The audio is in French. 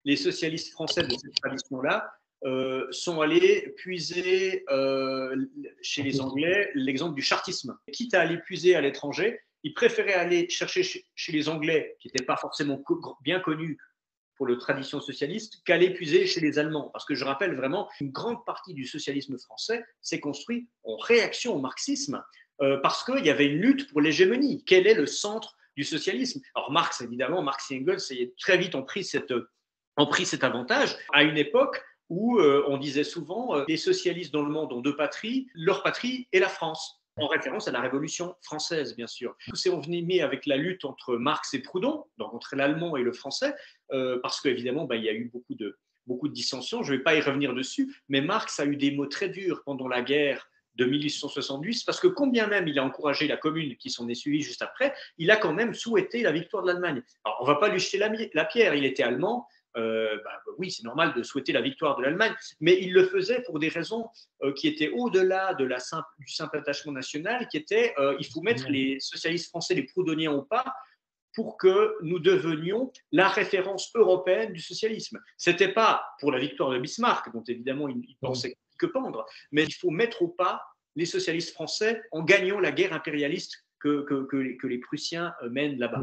les socialistes français de cette tradition-là sont allés puiser chez les Anglais l'exemple du chartisme. Quitte à aller puiser à l'étranger, ils préféraient aller chercher chez les Anglais, qui n'étaient pas forcément bien connus pour la tradition socialiste, qu'aller puiser chez les Allemands. Parce que je rappelle vraiment, une grande partie du socialisme français s'est construit en réaction au marxisme, parce qu'il y avait une lutte pour l'hégémonie. Quel est le centre du socialisme? Alors Marx, évidemment, Marx et Engels, très vite ont pris cet avantage à une époque où on disait souvent les socialistes dans le monde ont deux patries, leur patrie est la France, en référence à la Révolution française, bien sûr. Tout s'est envenimé avec la lutte entre Marx et Proudhon, donc entre l'allemand et le français, parce qu'évidemment, il y a eu beaucoup de dissensions. Je ne vais pas y revenir dessus, mais Marx a eu des mots très durs pendant la guerre de 1870, parce que combien même il a encouragé la Commune qui s'en est suivie juste après, il a quand même souhaité la victoire de l'Allemagne. Alors, on ne va pas lui jeter la pierre, il était allemand, oui, c'est normal de souhaiter la victoire de l'Allemagne, mais il le faisait pour des raisons qui étaient au-delà du simple attachement national, qui était il faut mettre les socialistes français, les proudhoniens au pas, pour que nous devenions la référence européenne du socialisme. Ce n'était pas pour la victoire de Bismarck, dont évidemment il pensait que pendre, mais il faut mettre au pas les socialistes français en gagnant la guerre impérialiste que les Prussiens mènent là-bas.